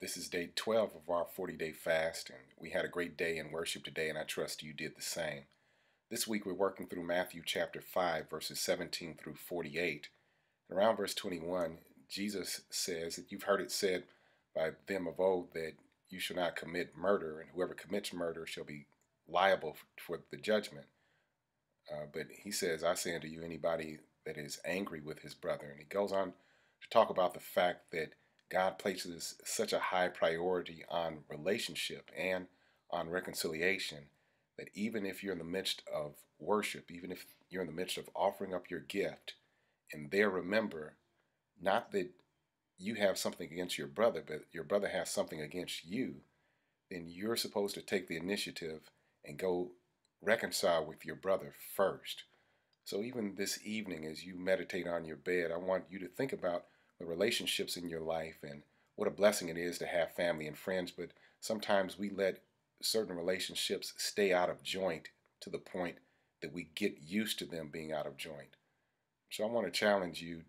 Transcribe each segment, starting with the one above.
This is day 12 of our 40-day fast, and we had a great day in worship today, and I trust you did the same. This week we're working through Matthew chapter 5, verses 17 through 48. And around verse 21, Jesus says that you've heard it said by them of old that you shall not commit murder, and whoever commits murder shall be liable for the judgment. But he says, I say unto you, anybody that is angry with his brother. And he goes on to talk about the fact that God places such a high priority on relationship and on reconciliation that even if you're in the midst of worship, even if you're in the midst of offering up your gift, and there remember not that you have something against your brother, but your brother has something against you, then you're supposed to take the initiative and go reconcile with your brother first. So even this evening, as you meditate on your bed, I want you to think about the relationships in your life and what a blessing it is to have family and friends. But sometimes we let certain relationships stay out of joint to the point that we get used to them being out of joint. So I want to challenge you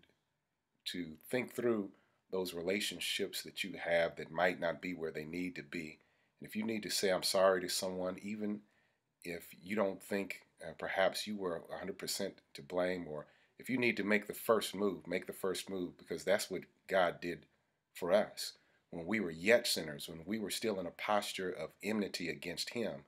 to think through those relationships that you have that might not be where they need to be. And if you need to say I'm sorry to someone, even if you don't think perhaps you were 100% to blame, or if you need to make the first move, make the first move, because that's what God did for us. When we were yet sinners, when we were still in a posture of enmity against Him,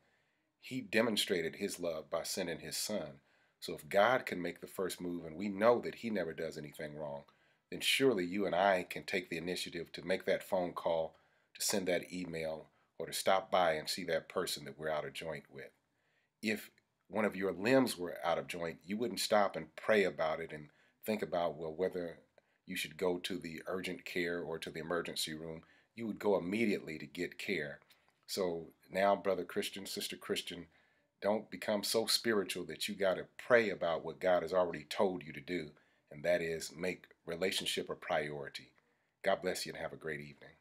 He demonstrated His love by sending His Son. So if God can make the first move, and we know that He never does anything wrong, then surely you and I can take the initiative to make that phone call, to send that email, or to stop by and see that person that we're out of joint with. If one of your limbs were out of joint, you wouldn't stop and pray about it and think about, well, whether you should go to the urgent care or to the emergency room. You would go immediately to get care. So now, brother Christian, sister Christian, don't become so spiritual that you got to pray about what God has already told you to do, and that is make relationship a priority. God bless you and have a great evening.